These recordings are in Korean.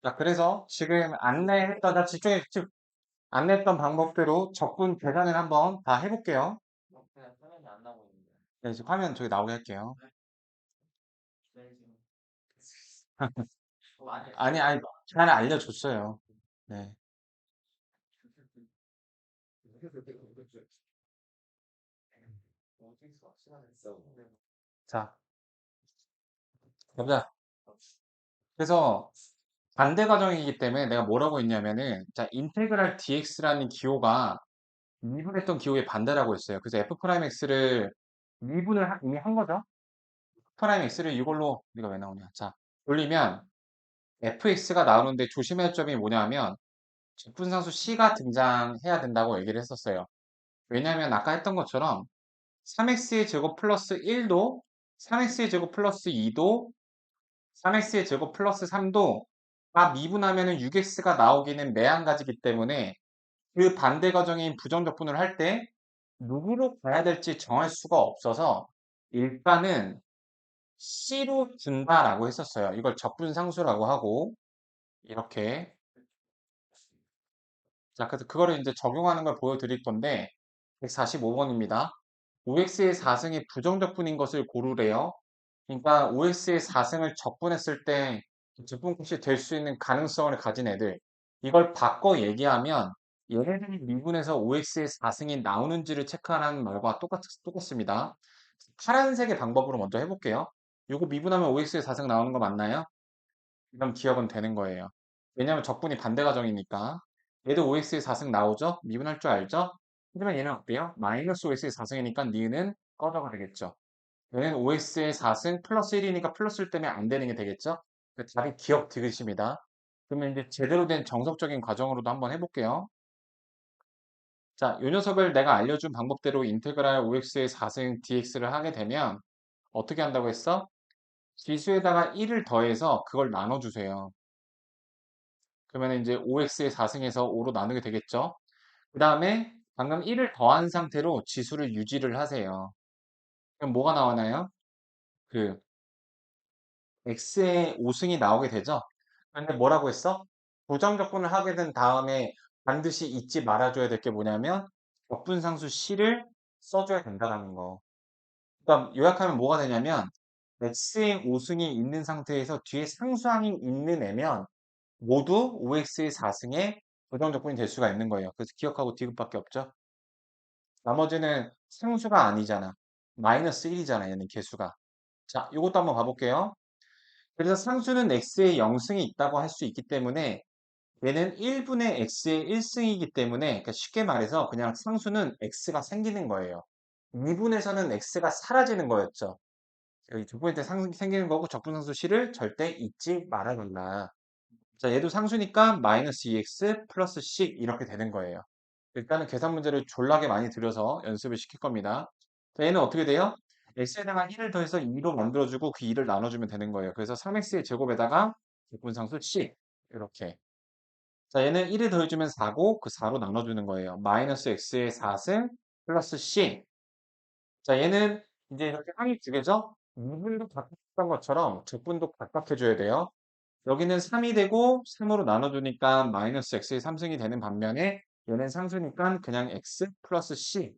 자, 그래서 지금 안내했던 방법대로 적분 계산을 한번 다 해볼게요. 그냥 화면이 안 나오고 있는데. 네, 지금 화면 저기 나오게 할게요. 네, 지금 많이 아니, 했어요. 아니, 잘 알려줬어요. 네. 시간 있어. 자, 보자. 그래서 반대 과정이기 때문에 내가 뭐라고 했냐면은, 자, 인테그랄 dx라는 기호가 미분했던 기호의 반대라고 했어요. 그래서 f'x를 이미 한 거죠. f'x를 이걸로, 우리가 왜 나오냐. 자, 돌리면 fx가 나오는데 조심할 점이 뭐냐면, 적분상수 c가 등장해야 된다고 얘기를 했었어요. 왜냐하면 아까 했던 것처럼 3x의 제곱 플러스 1도, 3x의 제곱 플러스 2도, 3x의 제곱 플러스 3도 다 미분하면 6x가 나오기는 매한가지기 때문에 그 반대 과정인 부정적분을 할 때 누구로 가야 될지 정할 수가 없어서 일단은 C로 준다라고 했었어요. 이걸 적분상수라고 하고 이렇게 자 그래서 그거를 이제 적용하는 걸 보여드릴 건데 145번입니다. OX의 4승이 부정적분인 것을 고르래요. 그러니까 OX의 4승을 적분했을 때 적분값이 될 수 있는 가능성을 가진 애들 이걸 바꿔 얘기하면 얘네들이 미분해서 OX의 4승이 나오는지를 체크하는 말과 똑같습니다. 파란색의 방법으로 먼저 해볼게요. 이거 미분하면 OX의 4승 나오는 거 맞나요? 그럼 기억은 되는 거예요. 왜냐하면 적분이 반대 가정이니까. 얘도 OX의 4승 나오죠? 미분할 줄 알죠? 하지만 얘는 어때요? 마이너스 OX의 4승이니까 니은은 꺼져가 되겠죠. 얘는 OX의 4승 플러스 1이니까 플러스를 때문에 안 되는 게 되겠죠? 그 답이 기억 디귿입니다. 그러면 이제 제대로 된 정석적인 과정으로도 한번 해볼게요. 자, 이 녀석을 내가 알려준 방법대로 인테그랄 OX의 4승 dx를 하게 되면 어떻게 한다고 했어? 지수에다가 1을 더해서 그걸 나눠주세요. 그러면 이제 5x의 4승에서 5로 나누게 되겠죠? 그 다음에 방금 1을 더한 상태로 지수를 유지를 하세요. 그럼 뭐가 나오나요? 그 x의 5승이 나오게 되죠? 근데 뭐라고 했어? 부정적분을 하게 된 다음에 반드시 잊지 말아줘야 될 게 뭐냐면 적분상수 c를 써줘야 된다는 거. 그러니까 요약하면 뭐가 되냐면 x의 5승이 있는 상태에서 뒤에 상수항이 있는 애면 모두 OX의 4승의 부정적분이 될 수가 있는 거예요. 그래서 기억하고 디귿밖에 없죠. 나머지는 상수가 아니잖아. 마이너스 1이잖아, 얘는 개수가. 자, 이것도 한번 봐볼게요. 그래서 상수는 x의 0승이 있다고 할 수 있기 때문에 얘는 1분의 x의 1승이기 때문에 그러니까 쉽게 말해서 그냥 상수는 x가 생기는 거예요. 2분에서는 x가 사라지는 거였죠. 여기 두 번째 생기는 거고 적분상수 c를 절대 잊지 말아둘라. 자, 얘도 상수니까 마이너스 2x 플러스 c 이렇게 되는 거예요. 일단은 계산 문제를 졸라게 많이 들여서 연습을 시킬 겁니다. 자, 얘는 어떻게 돼요? x에다가 1을 더해서 2로 만들어주고 그 2를 나눠주면 되는 거예요. 그래서 3x의 제곱에다가 적분상수 c 이렇게. 자, 얘는 1을 더해주면 4고 그 4로 나눠주는 거예요. 마이너스 x의 4승 플러스 c. 자, 얘는 이제 이렇게 항이 두 개죠? 미분도 각각했던 것처럼 적분도 각각 해줘야 돼요. 여기는 3이 되고 3으로 나눠주니까 마이너스 x의 3승이 되는 반면에 얘는 상수니까 그냥 x 플러스 c.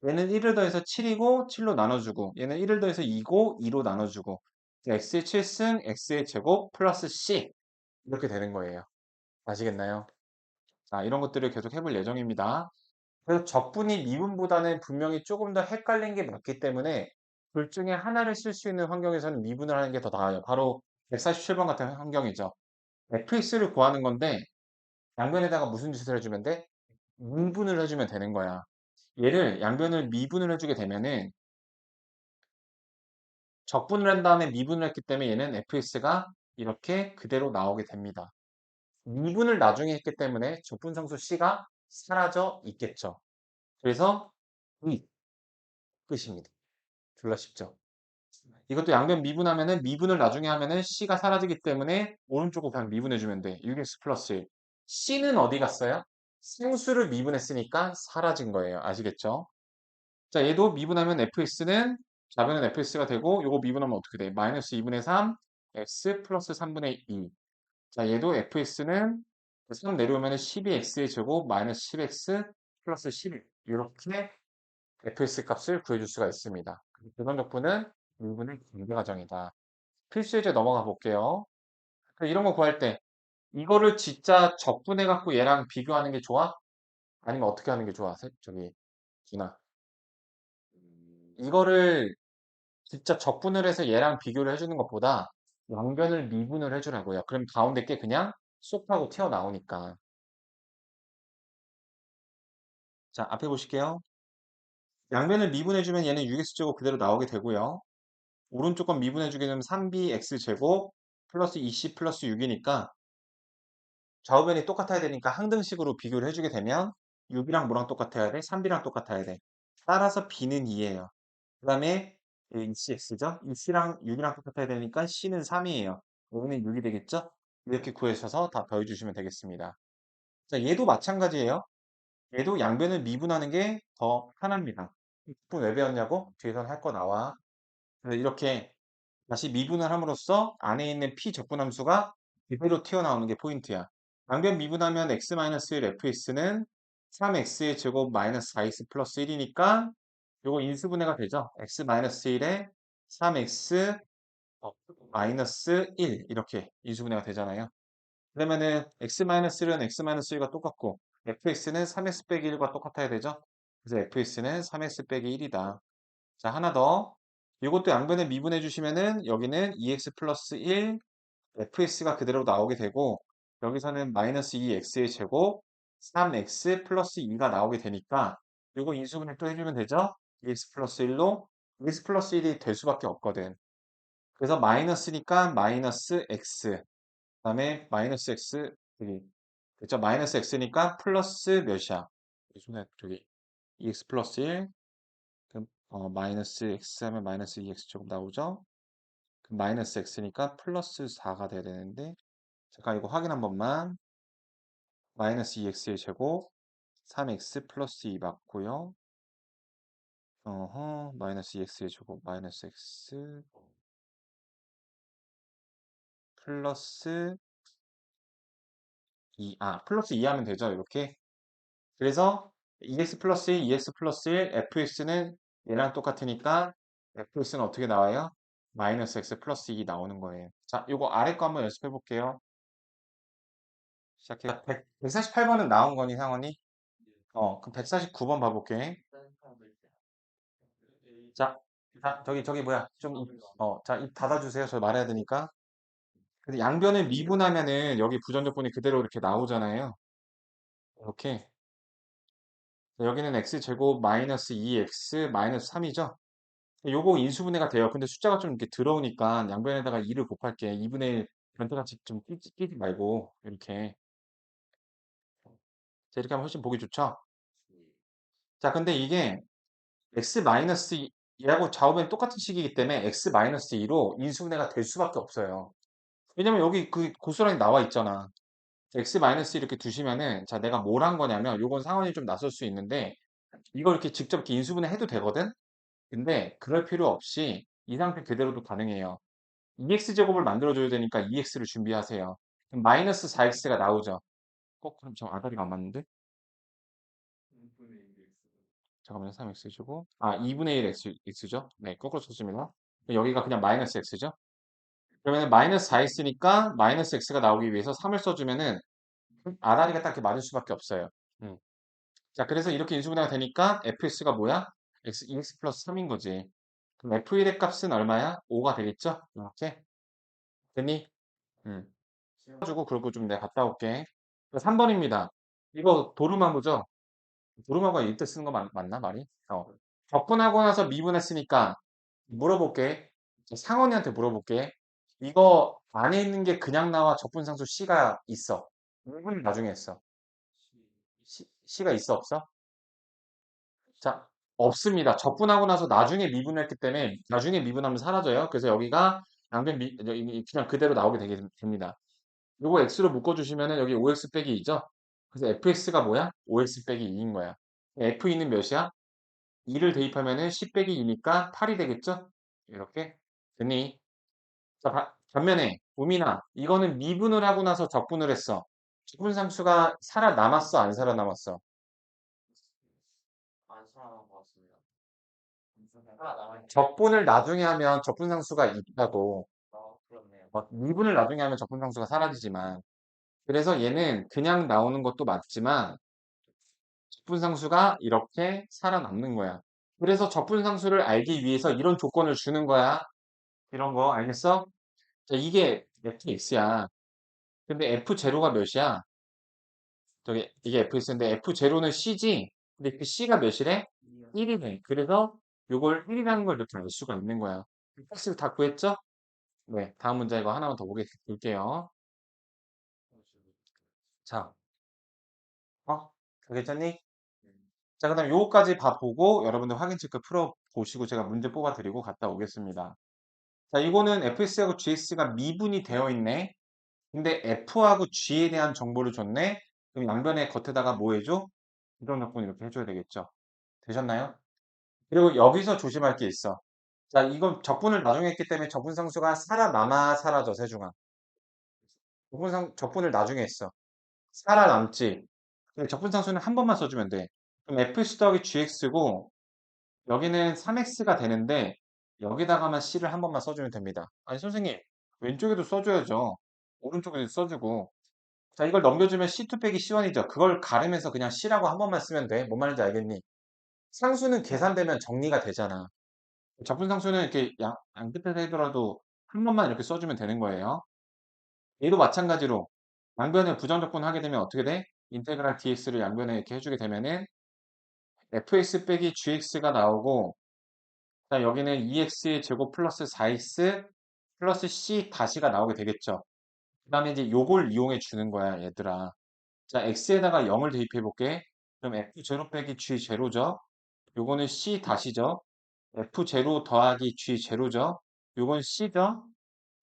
얘는 1을 더해서 7이고 7로 나눠주고 얘는 1을 더해서 2고 2로 나눠주고 x의 7승 x의 제곱 플러스 c 이렇게 되는 거예요. 아시겠나요? 자, 이런 것들을 계속 해볼 예정입니다. 그래서 적분이 미분보다는 분명히 조금 더 헷갈린 게 맞기 때문에 둘 중에 하나를 쓸 수 있는 환경에서는 미분을 하는 게 더 나아요. 바로 147번 같은 환경이죠. fx를 구하는 건데 양변에다가 무슨 짓을 해주면 돼? 미분을 해주면 되는 거야. 얘를 양변을 미분을 해주게 되면은 적분을 한 다음에 미분을 했기 때문에 얘는 fx가 이렇게 그대로 나오게 됩니다. 미분을 나중에 했기 때문에 적분상수 c가 사라져 있겠죠. 그래서 이 끝입니다. 졸라 쉽죠. 이것도 양변 미분하면은 미분을 나중에 하면은 c가 사라지기 때문에 오른쪽으로 그냥 미분해주면 돼. 6x 플러스 1. c는 어디 갔어요? 상수를 미분했으니까 사라진 거예요. 아시겠죠? 자, 얘도 미분하면 fx는 좌변은 fx가 되고 요거 미분하면 어떻게 돼? 마이너스 2분의 3 x 플러스 3분의 2. 자, 얘도 fs는 3 내려오면 12x의 제곱 마이너스 10x 플러스 11 이렇게 fs 값을 구해줄 수가 있습니다. 이번 적분은 미분의 관계 과정이다. 필수 예제 넘어가 볼게요. 이런 거 구할 때 이거를 진짜 적분해 갖고 얘랑 비교하는 게 좋아? 아니면 어떻게 하는 게 좋아? 저기 준아. 이거를 진짜 적분을 해서 얘랑 비교를 해주는 것보다 양변을 미분을 해주라고요. 그럼 가운데 게 그냥 쏙 하고 튀어나오니까. 자, 앞에 보실게요. 양변을 미분해주면 얘는 6x제곱 그대로 나오게 되고요. 오른쪽 건 미분해주게 되면 3bx제곱 플러스 2c 플러스 6이니까 좌우변이 똑같아야 되니까 항등식으로 비교를 해주게 되면 6이랑 뭐랑 똑같아야 돼? 3b랑 똑같아야 돼. 따라서 b는 2예요. 그 다음에 2cx죠? 2c랑 6이랑 똑같아야 되니까 c는 3이에요. 여기는 6이 되겠죠? 이렇게 구하셔서 다 더해주시면 되겠습니다. 자, 얘도 마찬가지예요. 얘도 양변을 미분하는 게 더 편합니다. 왜 배웠냐고? 뒤에선 할 거 나와. 그래서 이렇게 다시 미분을 함으로써 안에 있는 p 적분함수가 그대로 튀어나오는 게 포인트야. 양변 미분하면 x-1 fx는 3x의 제곱 마이너스 4x 플러스 1이니까 요거 인수분해가 되죠. x-1에 3x 마이너스 1 이렇게 인수분해가 되잖아요. 그러면은 x-1은 x-1과 똑같고 fx는 3x 빼기 1과 똑같아야 되죠. 그래서 fx는 3x 빼기 1이다. 자, 하나 더. 이것도 양변에 미분해 주시면은 여기는 2x 플러스 1 fx가 그대로 나오게 되고 여기서는 마이너스 2x의 제곱 3x 플러스 2가 나오게 되니까 이거 인수분해 또 해주면 되죠? 2x 플러스 1로 2x 플러스 1이 될 수밖에 없거든. 그래서 마이너스니까 마이너스 x 그다음에 마이너스 x 여기 그죠? 마이너스 x니까 플러스 몇이야? 인수분해 저기 2x 플러스 1 그럼 마이너스 x 하면 마이너스 2x 조금 나오죠? 그럼 마이너스 x니까 플러스 4가 돼야 되는데 잠깐 이거 확인 한 번만. 마이너스 2x의 제곱 3x 플러스 2 맞고요. 마이너스 2x의 제곱 마이너스 x 플러스 2. 플러스 2 하면 되죠. 이렇게. 그래서 2x 플러스 1, 2x 플러스 1, fx는 얘랑 똑같으니까 fx는 어떻게 나와요? 마이너스 x 플러스 2 나오는 거예요. 자, 요거 아래 거 한번 연습해 볼게요. 시작해. 148번은 나온 거니, 상원이? 그럼 149번 봐볼게. 자, 저기 뭐야. 자, 입 닫아주세요. 저 말해야 되니까. 근데 양변을 미분하면은 여기 부정적분이 그대로 이렇게 나오잖아요. 이렇게. 여기는 x제곱 마이너스 2x 마이너스 3이죠. 요거 인수분해가 돼요. 근데 숫자가 좀 이렇게 들어오니까 양변에다가 2를 곱할게. 2분의 1 변태같이 좀 끼지 말고 이렇게. 자, 이렇게 하면 훨씬 보기 좋죠? 자, 근데 이게 x-2하고 좌우변 똑같은 식이기 때문에 x-2로 인수분해가 될 수밖에 없어요. 왜냐면 여기 그 고스란히 나와 있잖아. x- 이렇게 두시면은 자 내가 뭘 한 거냐면 요건 상황이 좀 낯설 수 있는데 이걸 이렇게 직접 이렇게 인수분해 해도 되거든. 근데 그럴 필요 없이 이 상태 그대로도 가능해요. 2x제곱을 만들어줘야 되니까 2x를 준비하세요. 그럼 마이너스 4x가 나오죠. 그럼 저 아다리가 안 맞는데? 잠깐만요. 3x제곱. 2분의 1 x죠? 네, 거꾸로 썼습니다. 여기가 그냥 마이너스 x죠? 그러면 마이너스 4x니까 마이너스 x가 나오기 위해서 3을 써주면은 아다리가 딱 이렇게 맞을 수밖에 없어요. 음. 자, 그래서 이렇게 인수분해가 되니까 fx가 뭐야? x 플러스 3인 거지. 그럼 f1의 값은 얼마야? 5가 되겠죠? 이렇게. 됐니? 음. 가지고 그러고 좀 내가 갔다 올게. 3번입니다. 이거 도루마무죠? 도루마무가 이때 쓰는 거 맞나 말이? 적분하고 나서 미분했으니까 물어볼게. 상원이한테 물어볼게. 이거 안에 있는 게 그냥 나와 적분상수 C가 있어. 미분 나중에 했어. C가 있어 없어? 자, 없습니다. 적분하고 나서 나중에 미분했기 때문에 나중에 미분하면 사라져요. 그래서 여기가 그냥 그대로 나오게 됩니다. 요거 x로 묶어주시면은 여기 5x 빼기 2죠? 그래서 fx가 뭐야? 5x 빼기 2인 거야. f는 몇이야? 2를 대입하면은 10 빼기 2니까 8이 되겠죠? 이렇게. 됐니? 자, 반면에 우민아, 이거는 미분을 하고 나서 적분을 했어. 적분상수가 살아남았어, 안 살아남았어? 안 살아난 것 같습니다. 살아남아있 적분을 나중에 하면 적분상수가 있다고. 그렇네요. 미분을 나중에 하면 적분상수가 사라지지만. 그래서 얘는 그냥 나오는 것도 맞지만 적분상수가 이렇게 살아남는 거야. 그래서 적분상수를 알기 위해서 이런 조건을 주는 거야. 이런 거 알겠어? 자, 이게 fx야. 근데 f0가 몇이야? 저기 이게 fx인데 f0는 c지? 근데 그 c가 몇이래? 1이네. 그래서 요걸 1이라는 걸 이렇게 알 수가 있는 거야. x 다 구했죠? 네, 다음 문제 이거 하나만 더 볼게요. 자, 다 괜찮니? 자, 그 다음 요거까지 보고 여러분들 확인 체크 풀어 보시고 제가 문제 뽑아 드리고 갔다 오겠습니다. 자, 이거는 fx하고 gx가 미분이 되어 있네. 근데 f하고 g에 대한 정보를 줬네. 그럼 양변의 겉에다가 뭐 해줘? 부정적분 이렇게 해줘야 되겠죠. 되셨나요? 그리고 여기서 조심할 게 있어. 자, 이건 적분을 나중에 했기 때문에 적분상수가 살아남아 사라져, 세중아. 적분을 나중에 했어. 살아남지. 근데 적분상수는 한 번만 써주면 돼. 그럼 fx 더하기 gx고 여기는 3x가 되는데 여기다가만 c를 한 번만 써주면 됩니다. 아니 선생님 왼쪽에도 써줘야죠. 오른쪽에도 써주고 자 이걸 넘겨주면 c2 빼기 c1이죠. 그걸 가르면서 그냥 c라고 한 번만 쓰면 돼. 뭔 말인지 알겠니? 상수는 계산되면 정리가 되잖아. 적분상수는 이렇게 양 끝에서 하더라도 한 번만 이렇게 써주면 되는 거예요. 얘도 마찬가지로 양변에 부정적분 하게 되면 어떻게 돼? 인테그랄 dx를 양변에 이렇게 해주게 되면은 fx 빼기 gx가 나오고 자, 여기는 2x의 제곱 플러스 4x 플러스 c 다시가 나오게 되겠죠. 그 다음에 이제 요걸 이용해 주는 거야, 얘들아. 자, x에다가 0을 대입해 볼게. 그럼 f0 빼기 g0죠. 요거는 c 다시죠. f0 더하기 g0죠. 요건 c죠.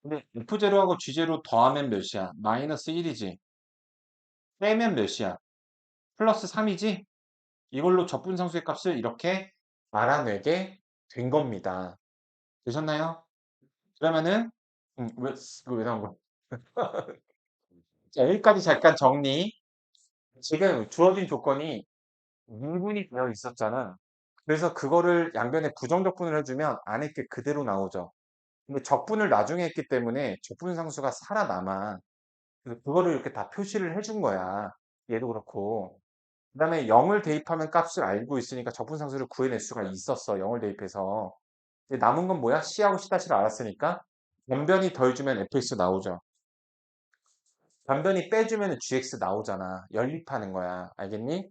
근데 f0하고 g0 더하면 몇이야? 마이너스 1이지. 빼면 몇이야? 플러스 3이지. 이걸로 적분상수의 값을 이렇게 알아내게 된 겁니다. 되셨나요? 그러면은 이거 왜 나온 거야? 자, 여기까지 잠깐 정리. 지금 주어진 조건이 미분이 되어 있었잖아. 그래서 그거를 양변에 부정적분을 해주면 안에 게 그대로 나오죠. 근데 적분을 나중에 했기 때문에 적분상수가 살아남아. 그래서 그거를 이렇게 다 표시를 해준 거야. 얘도 그렇고. 그 다음에 0을 대입하면 값을 알고 있으니까 적분상수를 구해낼 수가 있었어. 0을 대입해서. 이제 남은 건 뭐야? C하고 C-를 알았으니까 변변이 더해주면 fx 나오죠. 변변이 빼주면 gx 나오잖아. 연립하는 거야. 알겠니?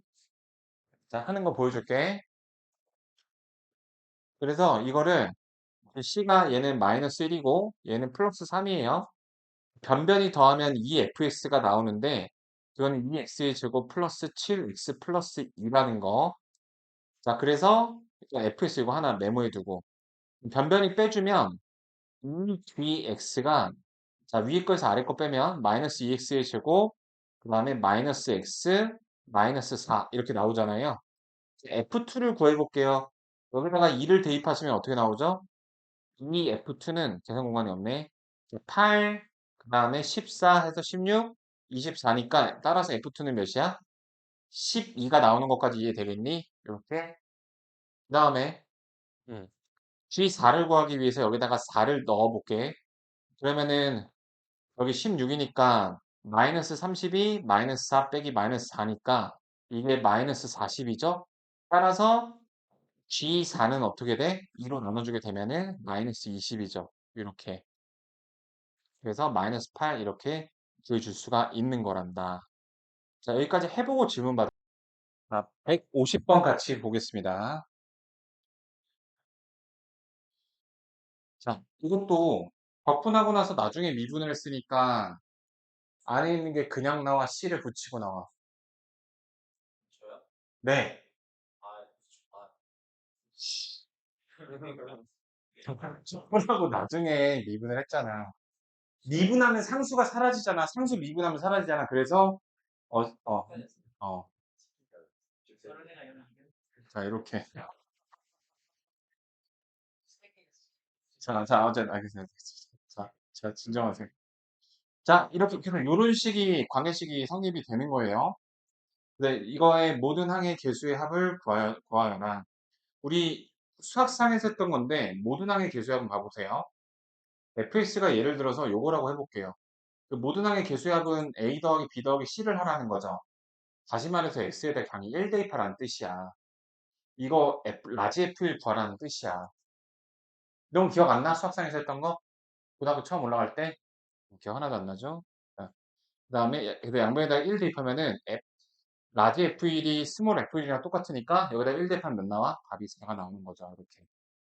자, 하는 거 보여줄게. 그래서 이거를 c가 얘는 마이너스 1이고 얘는 플러스 3이에요. 변변이 더하면 2fx가 나오는데 그거는 2x의 제곱 플러스 7x 플러스 2라는 거. 자, 그래서 fx 이거 하나 메모해 두고 변변이 빼주면 2dx가 자, 위에 거에서 아래 거 빼면 마이너스 2x의 제곱 그 다음에 마이너스 x 마이너스 4 이렇게 나오잖아요. F2를 구해볼게요. 여기다가 2를 대입하시면 어떻게 나오죠? 이 F2는 계산 공간이 없네. 8, 그 다음에 14 해서 16, 24니까 따라서 F2는 몇이야? 12가 나오는 것까지 이해되겠니? 이렇게. 그 다음에 G4를 구하기 위해서 여기다가 4를 넣어볼게. 그러면은 여기 16이니까 마이너스 32, 마이너스 4 빼기 마이너스 4니까 이게 마이너스 40이죠? 따라서 G4는 어떻게 돼? 2로 나눠주게 되면은 마이너스 20이죠. 이렇게. 그래서 마이너스 8 이렇게 구해줄 수가 있는 거란다. 자, 여기까지 해보고 질문 받아. 150번 같이 보겠습니다. 자, 이것도 적분하고 나서 나중에 미분을 했으니까 안에 있는 게 그냥 나와 C를 붙이고 나와. 저요? 네. 아, 아, 적분하고 나중에 미분을 했잖아. 미분하면 상수가 사라지잖아. 상수 미분하면 사라지잖아. 그래서 어, 어, 어. 자, 이렇게. 자, 어쨌든 알겠습니다. 자, 자, 진정하세요. 자, 이렇게 계속 요런 식이 관계식이 성립이 되는 거예요. 네, 이거의 모든 항의 개수의 합을 구하여라. 우리 수학상에서 했던 건데 모든 항의 개수의 합은 봐보세요. fx가 예를 들어서 요거라고 해볼게요. 그 모든 항의 개수의 합은 a 더하기 b 더하기 c를 하라는 거죠. 다시 말해서 x에 대해 강이 1 대입하라는 뜻이야. 이거 라지 F1 구하라는 뜻이야. 이런 거 기억 안 나? 수학상에서 했던 거? 고등학교 처음 올라갈 때? 기억 하나도 안 나죠? 자, 그 다음에 양변에다가 1 대입하면은 라지 F1이 스몰 F1이랑 똑같으니까 여기다 1 대입하면 몇 나와? 답이 4가 나오는 거죠. 이렇게.